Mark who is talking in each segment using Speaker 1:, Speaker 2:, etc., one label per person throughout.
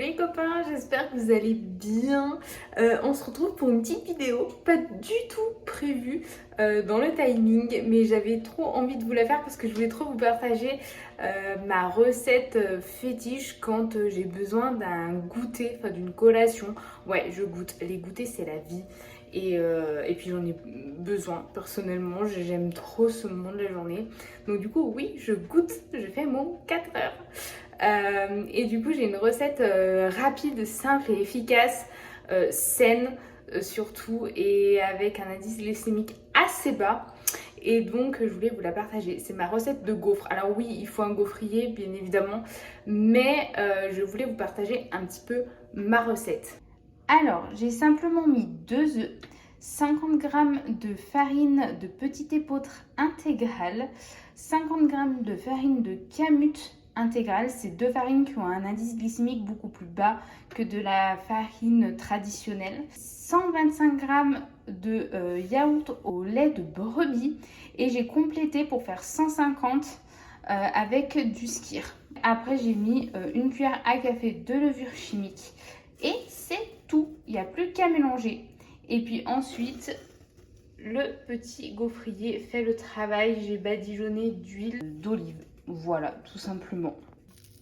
Speaker 1: les copains, j'espère que vous allez bien. On se retrouve pour une petite vidéo, pas du tout prévue dans le timing, mais j'avais trop envie de vous la faire parce que je voulais trop vous partager ma recette fétiche quand j'ai besoin d'un goûter, enfin d'une collation. Ouais, je goûte. Les goûters, c'est la vie. Et puis j'en ai besoin personnellement, j'aime trop ce moment de la journée. Donc du coup oui, je goûte, je fais mon 4 heures. Et du coup j'ai une recette rapide, simple et efficace, saine surtout, et avec un indice glycémique assez bas. Et donc je voulais vous la partager. C'est ma recette de gaufres. Alors oui, il faut un gaufrier bien évidemment, mais je voulais vous partager un petit peu ma recette. Alors, j'ai simplement mis 2 œufs, 50 g de farine de petit épeautre intégrale, 50 g de farine de kamut intégrale. C'est deux farines qui ont un indice glycémique beaucoup plus bas que de la farine traditionnelle. 125 g de yaourt au lait de brebis et j'ai complété pour faire 150 avec du skyr. Après, j'ai mis une cuillère à café de levure chimique. Et c'est tout, il n'y a plus qu'à mélanger. Et puis ensuite, le petit gaufrier fait le travail. J'ai badigeonné d'huile d'olive. Voilà, tout simplement.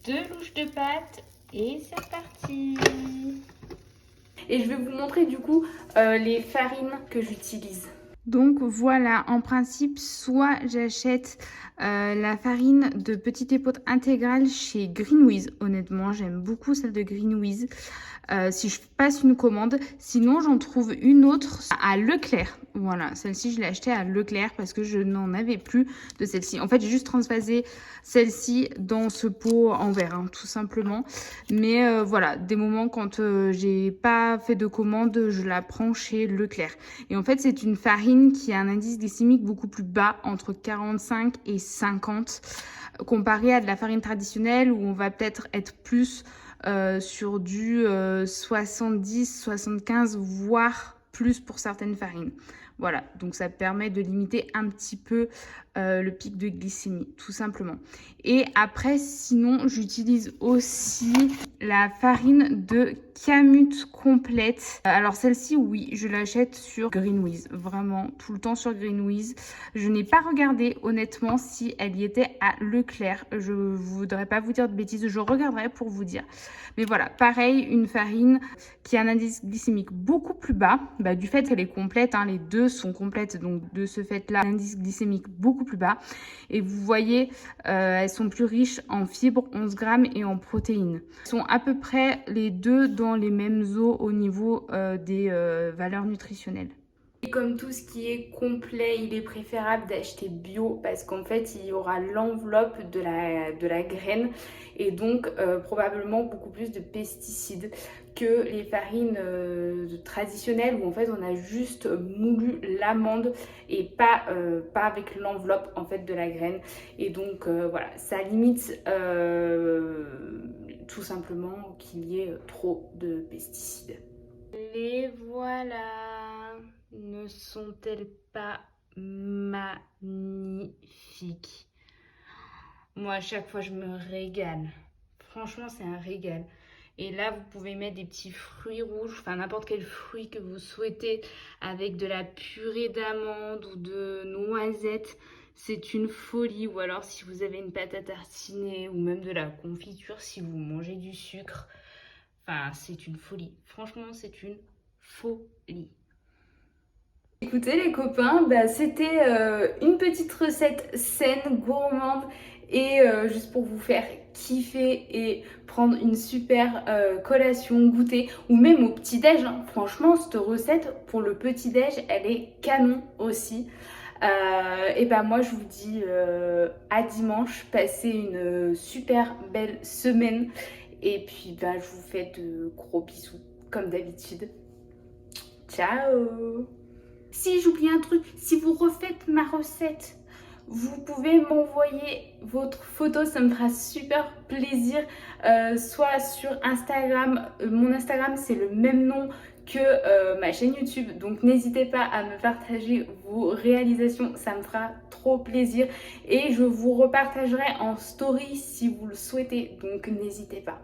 Speaker 1: 2 louches de pâte et c'est parti. Et je vais vous montrer du coup les farines que j'utilise. Donc voilà, en principe, soit j'achète la farine de petit épeautre intégrale chez Greenwiz. Honnêtement, j'aime beaucoup celle de Greenwiz. Si je passe une commande, sinon j'en trouve une autre à Leclerc. Voilà, celle-ci je l'ai achetée à Leclerc parce que je n'en avais plus de celle-ci. En fait, j'ai juste transvasé celle-ci dans ce pot en verre, hein, tout simplement. Mais voilà, des moments quand j'ai pas fait de commande, je la prends chez Leclerc. Et en fait, c'est une farine qui a un indice glycémique beaucoup plus bas, entre 45 et 50, comparé à de la farine traditionnelle où on va peut-être être plus sur du 70, 75, voire plus pour certaines farines. Voilà, donc ça permet de limiter un petit peu le pic de glycémie, tout simplement. Et après, sinon, j'utilise aussi la farine de kamut complète. Alors celle-ci, oui, je l'achète sur Greenwiz, vraiment tout le temps sur Greenwiz. Je n'ai pas regardé honnêtement si elle y était à Leclerc. Je ne voudrais pas vous dire de bêtises, je regarderai pour vous dire. Mais voilà, pareil, une farine qui a un indice glycémique beaucoup plus bas, du fait qu'elle est complète, hein, les deux sont complètes, donc de ce fait-là, un indice glycémique beaucoup plus bas. Et vous voyez, elles sont plus riches en fibres, 11 grammes, et en protéines. Elles sont à peu près les deux dans les mêmes eaux au niveau des valeurs nutritionnelles. Et comme tout ce qui est complet, il est préférable d'acheter bio parce qu'en fait, il y aura l'enveloppe de la graine et donc probablement beaucoup plus de pesticides que les farines traditionnelles où en fait on a juste moulu l'amande et pas avec l'enveloppe en fait de la graine. Et donc voilà, ça limite tout simplement qu'il y ait trop de pesticides. Les voilà. Ne sont-elles pas magnifiques? Moi, à chaque fois, je me régale. Franchement, c'est un régal. Et là, vous pouvez mettre des petits fruits rouges, enfin n'importe quel fruit que vous souhaitez, avec de la purée d'amande ou de noisettes. C'est une folie. Ou alors, si vous avez une pâte à tartiner ou même de la confiture, si vous mangez du sucre. Enfin, c'est une folie. Franchement, c'est une folie. Écoutez les copains, c'était une petite recette saine, gourmande et juste pour vous faire kiffer et prendre une super collation, goûter ou même au petit-déj. Hein. Franchement, cette recette pour le petit-déj, elle est canon aussi. Et moi je vous dis à dimanche, passez une super belle semaine et puis je vous fais de gros bisous comme d'habitude. Ciao! Si j'oublie un truc, si vous refaites ma recette, vous pouvez m'envoyer votre photo, ça me fera super plaisir, soit sur Instagram, mon Instagram c'est le même nom que ma chaîne YouTube, donc n'hésitez pas à me partager vos réalisations, ça me fera trop plaisir et je vous repartagerai en story si vous le souhaitez, donc n'hésitez pas.